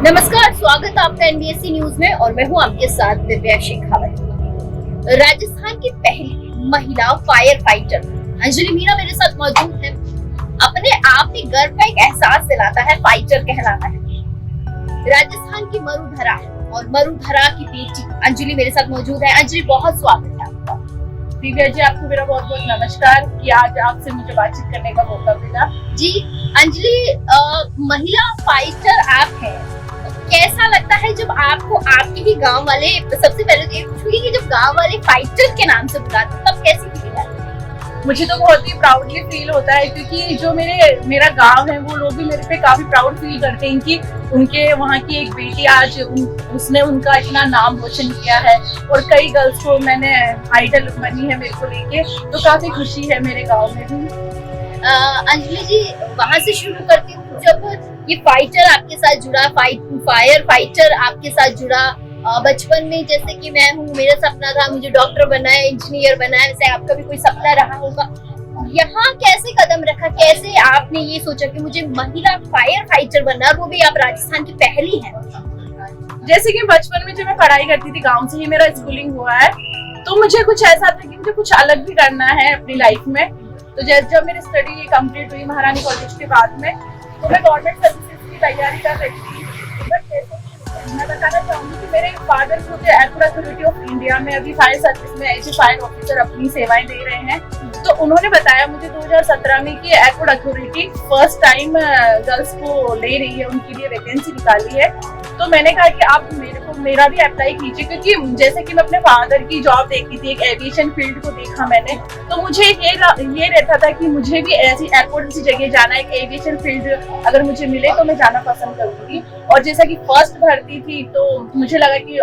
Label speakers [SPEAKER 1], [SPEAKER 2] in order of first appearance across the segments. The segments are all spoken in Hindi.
[SPEAKER 1] नमस्कार, स्वागत है आपका एनबीएससी न्यूज में और मैं हूं आपके साथ दिव्या शेखावत। राजस्थान की पहली महिला फायर फाइटर अंजलि मीणा मेरे साथ मौजूद है। अपने आप में गर्व का एक एहसास दिलाता है, फाइटर कहलाता है। राजस्थान की मरुधरा और मरुधरा की बेटी अंजलि मेरे साथ मौजूद है। अंजलि, बहुत स्वागत है आपका।
[SPEAKER 2] दिव्या जी, आपको मेरा बहुत बहुत नमस्कार कि आज आपसे मुझे बातचीत करने का मौका मिला।
[SPEAKER 1] जी अंजलि, महिला फाइटर आप हैं, कैसा लगता है जब आपको आपके ही गांव वाले, सबसे पहले तो ये पूछूंगी कि जब गांव वाले फाइटर के नाम से बुलाते तब कैसी फीलिंग आती है?
[SPEAKER 2] मुझे तो बहुत ही प्राउडली फील होता है क्योंकि जो मेरा गांव है वो लोग भी मेरे पे काफी प्राउड फील करते हैं कि उनके वहाँ की एक बेटी आज उसने उनका इतना नाम रोशन किया है और कई गर्ल्स को मैंने आइडल बनी है मेरे को लेके, तो काफी खुशी है मेरे गाँव में भी।
[SPEAKER 1] अंजलि जी, वहाँ से शुरू करती हूँ। जब ये फाइटर आपके साथ जुड़ा, फायर फाइटर आपके साथ जुड़ा, बचपन में जैसे कि मैं हूँ, मेरा सपना था मुझे डॉक्टर बनना है, इंजीनियर बनना है, वैसे आपका भी कोई सपना रहा होगा। यहाँ कैसे कदम रखा, कैसे आपने ये सोचा कि मुझे महिला फायर फाइटर बनना है, वो भी आप राजस्थान की पहली हैं?
[SPEAKER 2] जैसे कि बचपन में जब मैं पढ़ाई करती थी, गाँव से ही मेरा स्कूलिंग हुआ है, तो मुझे कुछ ऐसा था कि मुझे कुछ अलग भी करना है अपनी लाइफ में। तो जब मेरी स्टडी कंप्लीट हुई महारानी कॉलेज के बाद में, तो मैं गवर्नमेंट सर्विसेज की तैयारी कर रही थी। बट मैं बताना चाहूंगी कि मेरे फादर जो थे एयरपोर्ट अथॉरिटी ऑफ इंडिया में अभी फायर सर्विस में एज ए फायर ऑफिसर अपनी सेवाएं दे रहे हैं। तो उन्होंने बताया मुझे 2017 में कि airport authority first time girls को ले रही है, उनके लिए वैकेंसी निकाली है। तो मैंने कहा कि आप मेरा भी अप्लाई कीजिए, क्योंकि जैसे कि मैं अपने फादर की जॉब देखी थी, एक एविएशन फील्ड को देखा मैंने, तो मुझे ये रहता था कि मुझे भी ऐसी एयरपोर्ट की जगह जाना, एक एविएशन फील्ड अगर मुझे मिले तो मैं जाना पसंद करूंगी। और जैसा कि फर्स्ट भर्ती थी तो मुझे लगा कि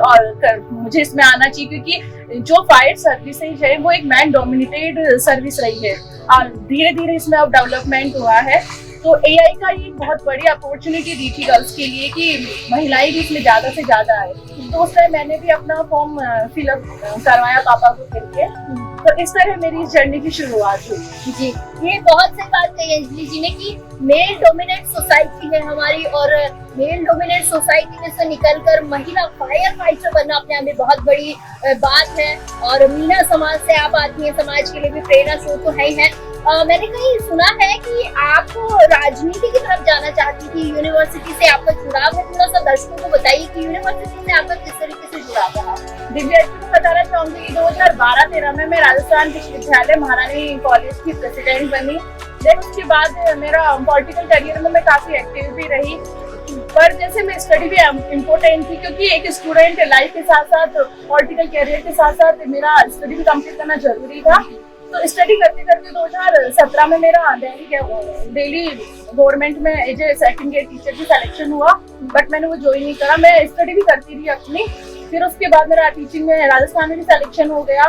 [SPEAKER 2] मुझे इसमें आना चाहिए, क्योंकि जो फायर सर्विसेज है वो एक मैन डोमिनेटेड सर्विस रही है और धीरे धीरे इसमें अब डेवलपमेंट हुआ है। तो एआई का ये बहुत बड़ी अपॉर्चुनिटी दी थी गर्ल्स के लिए कि महिलाएं भी इसमें ज्यादा से ज्यादा आए। तो उस टाइम मैंने भी अपना फॉर्म फिलअप करवाया पापा को कह के। तो इस तरह मेरी इस जर्नी की शुरुआत हुई।
[SPEAKER 1] जी, ये बहुत सही बात कही अंजलि जी ने कि मेल डोमिनेट सोसाइटी है हमारी, और मेल डोमिनेट सोसाइटी में से निकलकर महिला फायर फाइटर बनना अपने आप में बहुत बड़ी बात है। और मीणा समाज से आप आती हैं, समाज के लिए भी प्रेरणा स्रोत तो है ही है। मैंने कहीं सुना है कि आप राजनीति की तरफ जाना चाहती थी, यूनिवर्सिटी से आपका जुड़ाव है। थोड़ा सा दर्शकों को बताइए कि यूनिवर्सिटी से आपका किस तरीके से जुड़ाव रहा?
[SPEAKER 2] दिव्या जी को बताना चाहूंगी कि 2012-13 में मैं राजस्थान विश्वविद्यालय महारानी कॉलेज की प्रेसिडेंट बनी। देन उसके बाद मेरा पॉलिटिकल करियर में मैं काफी एक्टिव भी रही, पर जैसे मैं स्टडी भी इम्पोर्टेंट थी, क्योंकि एक स्टूडेंट लाइफ के साथ साथ पॉलिटिकल करियर के साथ साथ मेरा स्टडी भी कंप्लीट करना जरूरी था। तो स्टडी करते करते 2017 में मेरा दिल्ली गवर्नमेंट में as a second grade teacher की सिलेक्शन हुआ, बट मैंने वो ज्वाइन नहीं करा। मैं स्टडी भी करती रही अपनी। फिर उसके बाद मेरा टीचिंग में राजस्थान में भी सिलेक्शन हो गया,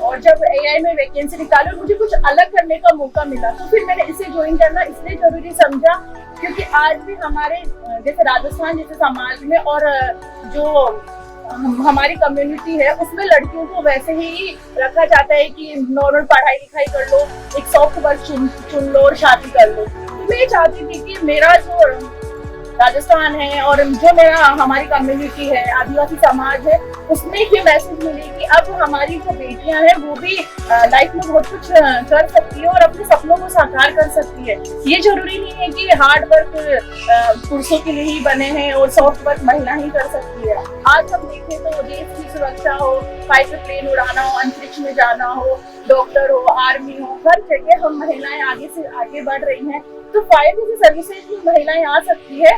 [SPEAKER 2] और जब एआई में वैकेंसी निकाली और मुझे कुछ अलग करने का मौका मिला, तो फिर मैंने इसे ज्वाइन करना इसलिए जरूरी समझा क्योंकि आज भी हमारे जैसे राजस्थान जैसे समाज में और जो हमारी कम्युनिटी है उसमें लड़कियों को वैसे ही रखा जाता है कि नॉर्मल पढ़ाई लिखाई कर लो, एक सॉफ्ट वर्क चुन लो और शादी कर लो। तो मैं चाहती थी कि मेरा जो राजस्थान है और जो हमारी कम्युनिटी है, आदिवासी समाज है, उसमें ये मैसेज मिले कि अब हमारी जो बेटियां हैं वो भी लाइफ में बहुत कुछ कर सकती है और अपने सपनों को साकार कर सकती है। ये जरूरी नहीं है कि हार्ड वर्क पुरुषों के लिए ही बने हैं और सॉफ्ट वर्क महिला ही कर सकती है। आज हम देखें तो देश की सुरक्षा हो, फाइटर प्लेन उड़ाना हो, अंतरिक्ष में जाना हो, डॉक्टर हो, आर्मी हो, हर जगह हम महिलाएं आगे से आगे बढ़ रही हैं। तो फायर जैसी सर्विसेज में महिलाएं आ सकती है,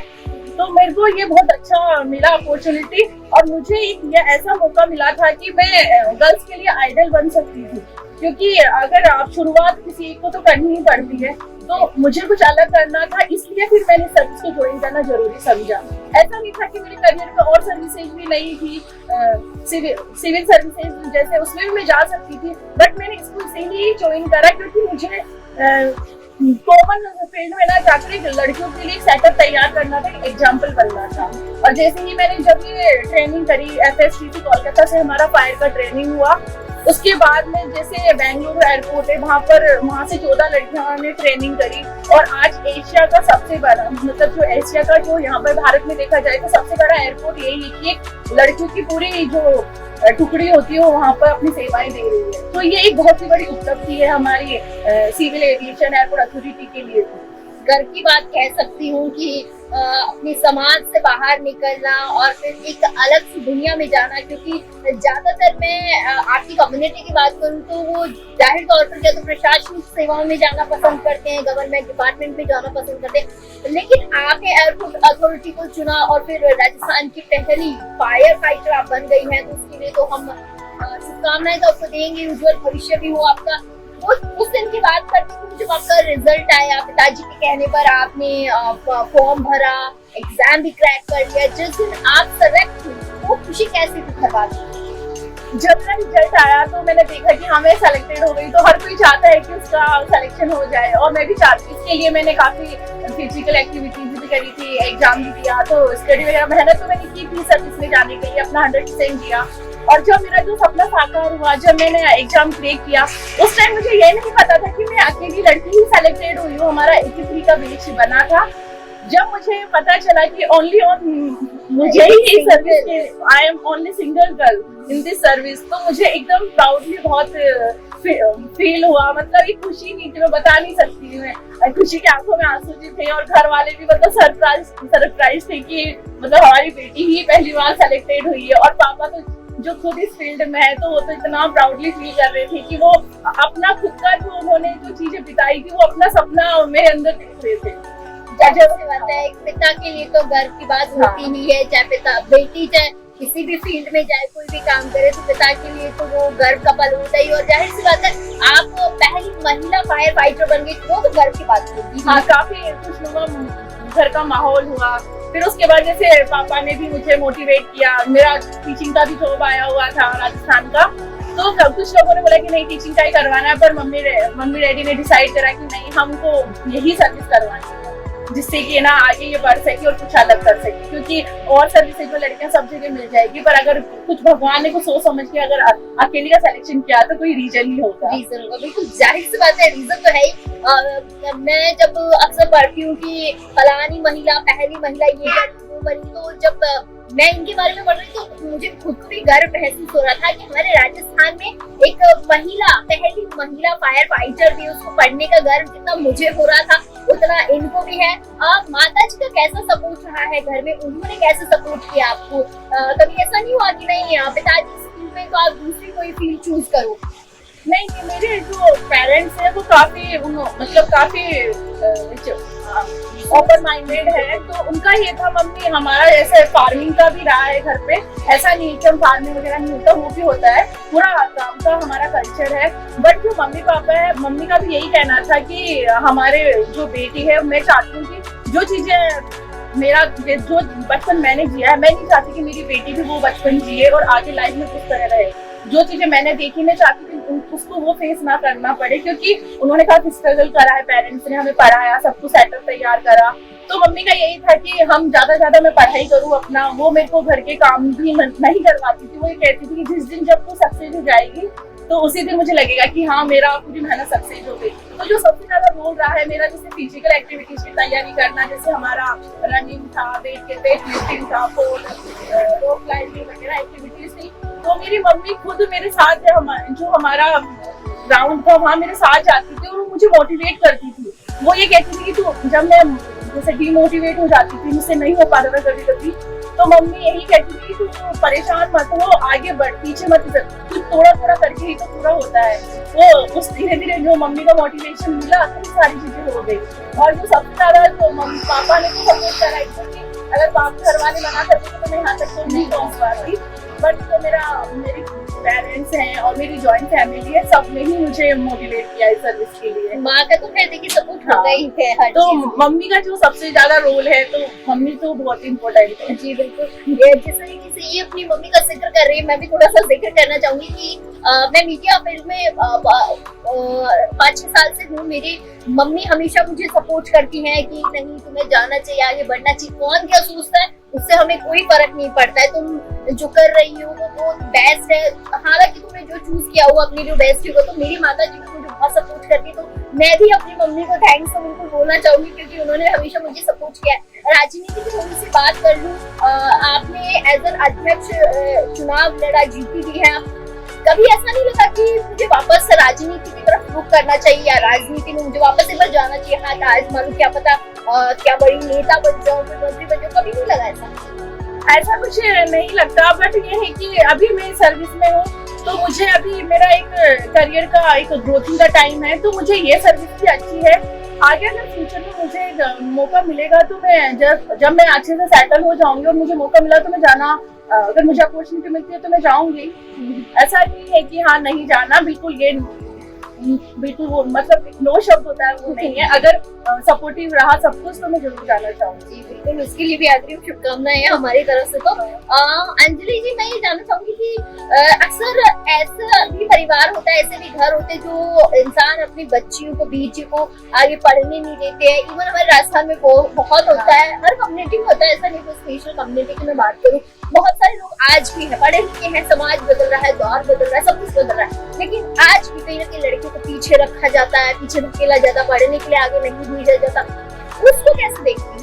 [SPEAKER 2] तो मेरे को ये बहुत अच्छा मिला अपॉर्चुनिटी। और मुझे ये ऐसा मौका मिला था कि मैं गर्ल्स के लिए आइडल बन सकती थी, क्योंकि अगर आप शुरुआत किसी को तो करनी ही पड़ती है, तो मुझे कुछ अलग करना था, इसलिए फिर मैंने सर्विस को ज्वाइन करना जरूरी समझा। ऐसा नहीं था कि मेरे करियर में और सर्विसेज भी नहीं थी, सिविल सर्विसेज जैसे उसमें भी मैं जा सकती थी, बट मैंने इसको इसीलिए ज्वाइन करा क्योंकि मुझे कॉमन फील्ड में ना जाकर एक लड़कियों के लिए सेटअप तैयार करना था, एग्जाम्पल बनना था। और जैसे ही मैंने जब ये ट्रेनिंग करी, FSTC कोलकाता से हमारा फायर का ट्रेनिंग हुआ, उसके बाद में जैसे बेंगलुरु एयरपोर्ट है, वहाँ से 14 लड़कियों ने ट्रेनिंग करी और आज एशिया का सबसे बड़ा, मतलब जो एशिया का जो यहाँ पर भारत में देखा जाए तो सबसे बड़ा एयरपोर्ट यही है कि एक लड़कियों की पूरी जो टुकड़ी होती है वो वहाँ पर अपनी सेवाएं दे रही है। तो ये एक बहुत ही बड़ी उपलब्धि है हमारी सिविल एविएशन एयरपोर्ट अथॉरिटी के लिए।
[SPEAKER 1] घर की बात कह सकती हूँ कि अपने समाज से बाहर निकलना और फिर एक अलग सी दुनिया में जाना, क्योंकि ज्यादातर मैं आपकी कम्युनिटी की बात करूँ तो वो जाहिर तौर पर या तो प्रशासनिक सेवाओं में जाना पसंद करते हैं, गवर्नमेंट डिपार्टमेंट में जाना पसंद करते हैं, लेकिन आपने एयरपोर्ट अथॉरिटी को चुना और फिर राजस्थान की पहली फायर फाइटर आप बन गई हैं, तो उसके लिए तो हम शुभकामनाएं तो आपको देंगे, उज्जवल भविष्य भी हो आपका। उस दिन की बात करती हूँ जब आपका रिजल्ट आया, पिताजी के कहने पर आपने फॉर्म भरा, एग्जाम भी क्रैक कर लिया, जिस दिन आप सेलेक्ट हुई वो खुशी कैसी थी घर वालों?
[SPEAKER 2] जब मेरा रिजल्ट आया तो मैंने देखा कि हाँ मैं सेलेक्टेड हो गई, तो हर कोई चाहता है कि उसका सिलेक्शन हो जाए और मैं भी चाहती। इसके लिए मैंने काफी फिजिकल एक्टिविटीज भी करी थी, एग्जाम भी दिया, तो स्टडी वगैरह मेहनत तो मैंने की थी सर्विस में जाने के लिए, अपना 100% दिया। और जब मेरा जो सपना साकार हुआ, जब मैंने एग्जाम क्रैक किया, उस टाइम मुझे ये नहीं पता था कि मैं अकेली लड़की ही सेलेक्टेड हुई हूँ। हमारा 83 का बैच बना था। जब मुझे पता चला कि ओनली मुझे ही service, I am only single girl in this service, तो मुझे एकदम प्राउडली बहुत फील हुआ। मतलब एक खुशी नहीं थी, मैं बता नहीं सकती। मैं खुशी के आंखों में आंसू जी थे और घर वाले भी मतलब सरप्राइज थे कि मतलब हमारी बेटी ही पहली बार सेलेक्टेड हुई है। और पापा तो जो खुद इस फील्ड में है तो वो तो इतना प्राउडली फील कर रहे थे कि वो अपना खुद का जो उन्होंने जो चीजें बिताई थी वो अपना सपना मेरे अंदर देख रहे थे।
[SPEAKER 1] जब से बात है, पिता के लिए तो गर्व की बात होती ही है, चाहे पिता बेटी चाहे किसी भी फील्ड में जाए, कोई भी काम करे तो पिता के लिए तो वो गर्व का पल होता ही। और जाहिर सी बात है आप पहली महिला फायर फाइटर बन गई, वो तो गर्व की बात होगी।
[SPEAKER 2] हाँ, काफी खुशनुमा घर का माहौल हुआ। फिर उसके बाद जैसे पापा ने भी मुझे मोटिवेट किया, मेरा टीचिंग का भी जॉब आया हुआ था राजस्थान का, तो कुछ लोगों ने बोला कि नहीं टीचिंग का ही करवाना है, पर मम्मी डैडी ने डिसाइड करा कि नहीं हमको यही सर्विस करवानी है, जिससे कि ना आगे ये बढ़ सके और कुछ अलग कर सके। क्योंकि और सर्विसेज में लड़कियां सब जगह मिल जाएगी, पर अगर कुछ भगवान ने कुछ सोच समझ के अगर अकेली का सिलेक्शन किया तो कोई रीजन नहीं होगा।
[SPEAKER 1] रीजन होगा, बिल्कुल जाहिर सी बात है, रीजन तो है ही। मैं जब अक्सर पढ़ती हूँ कि फलानी महिला पहली महिला ये बनी, तो जब मैं इनके बारे में पढ़ रही तो मुझे खुद को भी गर्व महसूस हो रहा था कि हमारे राजस्थान में एक महिला, पहली महिला फायर फाइटर थी। उसको पढ़ने का गर्व जितना मुझे हो रहा था उतना इनको भी है। माता जी का कैसा सपोर्ट रहा है घर में, उन्होंने कैसे सपोर्ट किया आपको? कभी ऐसा नहीं हुआ कि नहीं पिताजी स्कूल में तो आप दूसरी कोई फील्ड चूज करो?
[SPEAKER 2] नहीं, मेरे जो पेरेंट्स हैं वो काफी मतलब काफी ओपन माइंडेड है। तो उनका ये था, मम्मी हमारा जैसे फार्मिंग का भी रहा है घर पे, ऐसा नहीं कि हम फार्मिंग वगैरह नहीं होता, वो भी होता है, पूरा गाँव का हमारा कल्चर है। बट जो मम्मी पापा है, मम्मी का भी यही कहना था कि हमारे जो बेटी है, मैं चाहती हूँ कि जो चीजें मेरा जो बचपन मैंने जिया है, मैं नहीं चाहती कि मेरी बेटी भी वो बचपन जिए और आगे लाइफ में कुछ तरह रहे। जो चीजें मैंने देखी मैं चाहती थी उसको वो फेस ना करना पड़े, क्योंकि उन्होंने काफी स्ट्रगल करा है, पेरेंट्स ने हमें पढ़ाया, सब कुछ सेटअप तैयार करा। तो मम्मी का यही था कि हम ज्यादा मैं पढ़ाई करूँ अपना, वो मेरे को घर के काम भी नहीं करवाती थी। वो ये कहती थी कि जिस दिन जब तू सक्सेस हो जाएगी तो उसी दिन मुझे लगेगा कि हाँ मेरा पूरी मेहनत सक्सेस हो गई। तो जो सबसे ज्यादा रोल रहा है मेरा, जैसे फिजिकल एक्टिविटीज की तैयारी करना, जैसे हमारा रनिंग था, वेट लिफ्टिंग था, रोप क्लाइंबिंग वगैरह एक्टिविटीज थी, तो मेरी मम्मी खुद मेरे साथ है, जो हमारा ग्राउंड था वहाँ मेरे साथ जाती थी और वो मुझे मोटिवेट करती थी। वो ये कहती थी कि तू, जब मैं जैसे डीमोटिवेट हो जाती थी, मुझसे नहीं हो पाता था कभी कभी, तो मम्मी यही कहती थी कि तू परेशान मत हो, आगे बढ़, पीछे मत जा, तू थोड़ा करके ही तो पूरा होता है। वो उस धीरे धीरे जो मम्मी का मोटिवेशन मिला तो सारी चीजें हो गई। और जो सबसे ज्यादा तो मम्मी पापा ने तो सपोर्ट करा कि अगर पापा घर वाले मना करते तो मैं यहाँ तक तो नहीं पहुँच पाती। बट जो मेरी पेरेंट्स हैं और मेरी जॉइंट फैमिली है, सब ने ही मुझे मोटिवेट किया इस सर्विस के लिए।
[SPEAKER 1] माँ का तो फिर देखिए सपोर्ट होता ही है हर
[SPEAKER 2] तो मम्मी का जो सबसे ज्यादा रोल है, तो मम्मी तो बहुत इम्पोर्टेंट है।
[SPEAKER 1] जी बिल्कुल। जिस तरीके से ये अपनी मम्मी का जिक्र कर रही है, मैं भी थोड़ा सा जिक्र करना चाहूंगी कि मैं मीडिया फील्ड में 5-6 साल से हूँ। मेरी मम्मी हमेशा मुझे सपोर्ट करती हैं कि नहीं तुम्हें जाना चाहिए, आगे बढ़ना चाहिए। कौन क्या सोचता है उससे उससे हमें कोई फर्क नहीं पड़ता है। तुम जो कर रही हो वो बेस्ट है, हालांकि तुमने जो चूज किया हुआ अपनी जो बेस्ट है, तो मेरी माता जी भी मुझे बहुत सपोर्ट करती है, तो मैं भी अपनी मम्मी को थैंक्स तो बिल्कुल बोलना चाहूंगी, क्योंकि उन्होंने हमेशा मुझे सपोर्ट किया है। राजनीति की थोड़ी सी बात कर लूं, आपने एज एन अध्यक्ष चुनाव लड़ा, जीती भी है, कभी ऐसा नहीं लगा कि मुझे वापस राजनीति की तरफ रुख करना चाहिए या राजनीति में मुझे वापस एक बार जाना चाहिए, हाँ आज मालूम क्या पता क्या बड़ी नेता बन जाऊं, मंत्री बन जाऊं, कभी नहीं लगा
[SPEAKER 2] ऐसा कुछ नहीं लगता। बट ये है कि अभी मैं सर्विस में हूँ, तो मुझे अभी मेरा एक करियर का एक ग्रोथिंग का टाइम है, तो मुझे ये सर्विस भी अच्छी है। आगे अगर फ्यूचर में मुझे मौका मिलेगा तो मैं जब मैं अच्छे से सेटल हो जाऊंगी और मुझे मौका मिला तो मैं जाना, अगर मुझे अपॉर्चुनिटी मिलती है तो मैं जाऊंगी। ऐसा नहीं है कि हाँ नहीं जाना, बिल्कुल वो मतलब नो शब्द होता है वो नहीं है। अगर सपोर्टिव रहा सब कुछ तो मैं जरूर जाना चाहूंगी।
[SPEAKER 1] बिल्कुल, उसके लिए भी अग्रिम शुभकामनाएं हमारी तरफ से। तो अंजलि जी, मैं ये जानना चाहूंगी कि अक्सर ऐसा भी परिवार होता है, ऐसे भी घर होते हैं जो इंसान अपनी बच्चियों को, बेटियों को आगे पढ़ने नहीं देते हैं। इवन हमारे राजस्थान में बहुत होता है, हर कम्युनिटी में होता है, ऐसा नहीं कोई स्पेशल कम्युनिटी की मैं बात करूँ, बहुत सारे लोग आज भी है, पढ़े लिखे हैं, समाज बदल रहा है, दौर बदल रहा है, सब कुछ बदल रहा है, लेकिन आज भी कहीं ना कहीं लड़कियों को पीछे रखा जाता है, पीछे धकेला जाता, पढ़ने के लिए आगे नहीं भेजा जाता। उसको कैसे देखती हैं?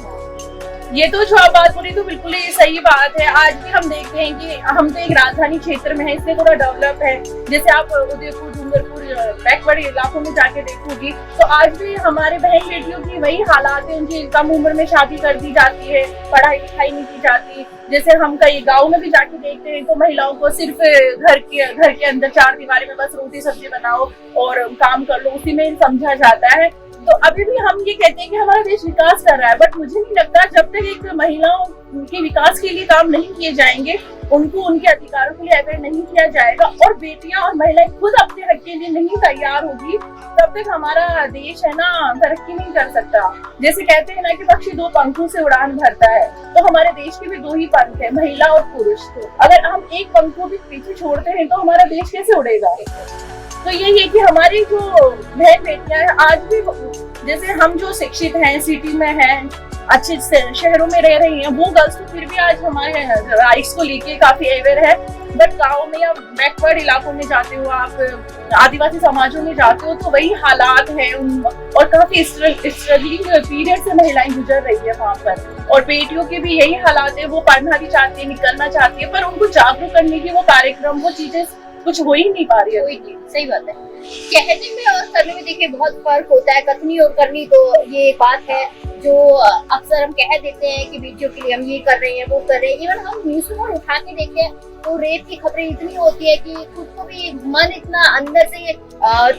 [SPEAKER 2] ये तो जो आप बात बोली तो बिल्कुल ही सही बात है। आज भी हम देखते हैं कि हम तो एक राजधानी क्षेत्र में है, इससे थोड़ा डेवलप है। जैसे आप उदयपुर, डूंगरपुर, बैकवर्ड इलाकों में जाके देखोगी तो आज भी हमारे बहन बेटियों की वही हालात है, उनकी कम उम्र में शादी कर दी जाती है, पढ़ाई लिखाई नहीं की जाती। जैसे हम कई गाँव में भी जाके देखते हैं तो महिलाओं को सिर्फ घर के अंदर चार दीवारी में बस रोटी सब्जी बनाओ और काम कर लो, उसी में समझा जाता है। तो अभी भी हम ये कहते हैं कि हमारा देश विकास कर रहा है, बट मुझे नहीं लगता जब तक एक महिलाओं के विकास के लिए काम नहीं किए जाएंगे, उनको उनके अधिकारों के लिए अवेयर नहीं किया जाएगा और बेटियां और महिलाएं खुद अपने हक के लिए नहीं तैयार होगी, तब तक हमारा देश है ना तरक्की नहीं कर सकता। जैसे कहते हैं ना कि पक्षी दो पंखों से उड़ान भरता है, तो हमारे देश के भी दो ही पंख है, महिला और पुरुष। अगर हम एक पंख को भी पीछे छोड़ते हैं तो हमारा देश कैसे उड़ेगा? तो यही है कि हमारी जो बहन बेटियां हैं आज भी, जैसे हम जो शिक्षित हैं, सिटी में हैं, अच्छे शहरों में रह रही हैं, वो गर्ल्स तो फिर भी आज हमारे राइट्स को लेके काफी अवेयर है। बट गाँव में या बैकवर्ड इलाकों में जाते हो, आप आदिवासी समाजों में जाते हो तो वही हालात है और काफी स्ट्रगलिंग पीरियड से महिलाएं गुजर रही है वहाँ पर। और बेटियों के भी यही हालात है, वो पढ़ना भी चाहती है, निकलना चाहती है, पर उनको जागरूक करने की वो कार्यक्रम, वो चीजें कुछ हो ही नहीं पा रही है।
[SPEAKER 1] सही बात है, कहने में और करने में देखिए बहुत फर्क होता है, कथनी और करनी तो ये बात है जो अक्सर हम कह देते हैं कि बेटियों के लिए हम ये कर रहे हैं, वो कर रहे हैं। इवन हम न्यूज़ में उठा के देखें तो रेप की खबरें इतनी होती है कि खुद को भी मन इतना अंदर से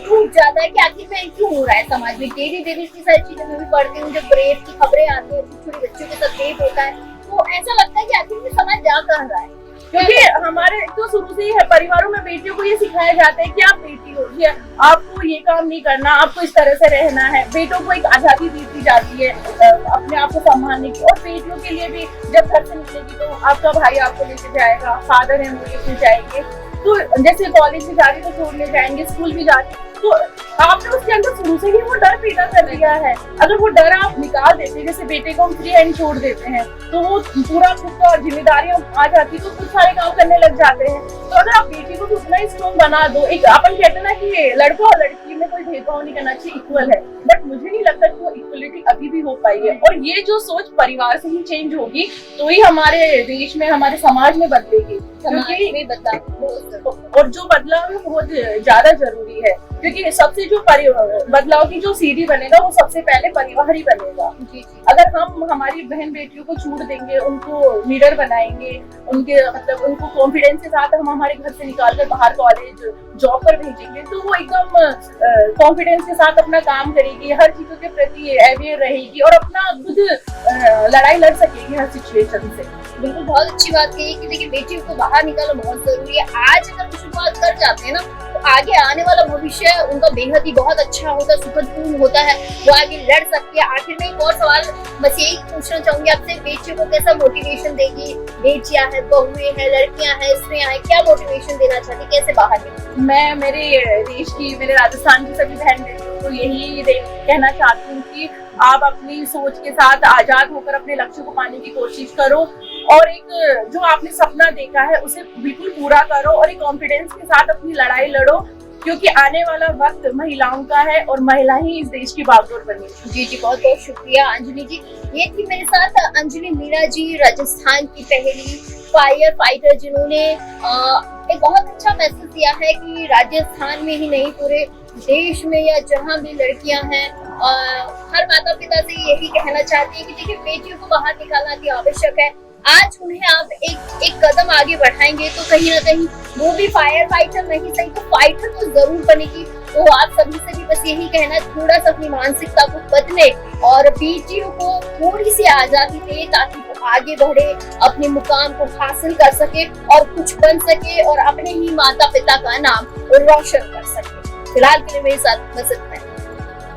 [SPEAKER 1] टूट जाता है कि आखिर में क्यों हो रहा है समाज में। डेली इतनी सारी चीजें मैं भी पढ़ती हूँ, जब रेप की खबरें आती है, छोटे बच्चों के साथ रेप होता है, तो ऐसा लगता है कि आखिर में समाज जा कहाँ रहा है।
[SPEAKER 2] क्योंकि हमारे तो शुरू से ही है, परिवारों में बेटियों को ये सिखाया जाता है कि आप बेटी हो, ये आपको ये काम नहीं करना, आपको इस तरह से रहना है। बेटों को एक आजादी दी जाती है अपने आप को संभालने की, और बेटियों के लिए भी जब घर से निकलेगी तो आपका भाई आपको लेके जाएगा, फादर है वो लेके जाएंगे, तो जैसे कॉलेज भी जा रही तो छोड़ने जाएंगे, स्कूल भी जा रही, तो आपने उसके अंदर शुरू से ही वो डर पैदा कर दिया है। अगर वो डर आप निकाल देते, जैसे बेटे को हम फ्री हैंड छोड़ देते हैं, तो वो पूरा खुद का जिम्मेदारियां आ जाती तो खुद सारे काम करने लग जाते हैं। तो अगर आप बेटी को उतना ही स्ट्रॉन्ग बना दो, एक अपन कहते हैं ना कि लड़का और लड़की में कोई भेदभाव नहीं करना चाहिए, इक्वल है, बट मुझे नहीं लगता कि वो इक्वलिटी अभी भी हो पाई है। और ये जो सोच परिवार से ही चेंज होगी तो ही हमारे देश में, हमारे समाज में बदलेगी।
[SPEAKER 1] क्योंकि
[SPEAKER 2] और जो बदलाव है बहुत ज्यादा जरूरी है, क्योंकि सबसे जो बदलाव की जो सीढ़ी बनेगा वो सबसे पहले परिवार ही बनेगा। अगर हम हमारी बहन बेटियों को छूट देंगे, उनको लीडर बनाएंगे, उनके मतलब उनको कॉन्फिडेंस के साथ हम हमारे घर से निकाल कर बाहर कॉलेज जॉब पर भेजेंगे, तो वो एकदम कॉन्फिडेंस के साथ अपना काम करेगी, हर चीजों के प्रति अवेयर रहेगी और अपना खुद लड़ाई लड़ सकेगी हर सिचुएशन से।
[SPEAKER 1] बिल्कुल, बहुत अच्छी बात कही कि देखिए बेटियों को बाहर निकालना बहुत जरूरी है। आज अगर वो शुरुआत कर जाते हैं ना, तो आगे आने वाला भविष्य उनका बेहद ही बहुत अच्छा होता है, सुखदपूर्ण होता है, वो आगे लड़ सकती है। आखिर में एक और सवाल बस यही पूछना चाहूंगी आपसे, बेटियों को कैसा मोटिवेशन देगी? बेटियां हैं, बहुएं हैं, लड़कियां हैं, स्त्रियां हैं, क्या मोटिवेशन देना चाहती, कैसे बाहर निकलें?
[SPEAKER 2] मैं मेरे देश की, मेरे राजस्थान की सभी बहन बेटियों को यही कहना चाहती हूँ कि आप अपनी सोच के साथ आजाद होकर अपने लक्ष्य को पाने की कोशिश करो। और एक जो आपने सपना देखा है उसे बिल्कुल पूरा करो और एक कॉन्फिडेंस के साथ अपनी लड़ाई लड़ो, क्योंकि आने वाला वक्त महिलाओं का है और महिला ही इस देश की बागडोर बनेगी।
[SPEAKER 1] जी जी, बहुत बहुत शुक्रिया अंजलि जी। ये थी मेरे साथ अंजलि मीणा जी, राजस्थान की पहली फायर फाइटर, जिन्होंने एक बहुत अच्छा मैसेज दिया है कि राजस्थान में ही नहीं पूरे देश में या जहाँ भी लड़कियां हैं, हर माता पिता से यही कहना चाहती है कि देखिए बेटियों को बाहर निकालना भी आवश्यक है। आज उन्हें आप एक कदम आगे बढ़ाएंगे तो कहीं ना कहीं वो भी फायर फाइटर नहीं सही तो फाइटर तो जरूर बनेगी। तो आप सभी से भी बस यही कहना, थोड़ा सा अपनी मानसिकता को बदले और बेटियों को थोड़ी सी आजादी दे ताकि वो आगे बढ़े, अपने मुकाम को हासिल कर सके और कुछ बन सके और अपने ही माता पिता का नाम रोशन कर सके। फिलहाल के लिए मेरे साथ बस इतना है।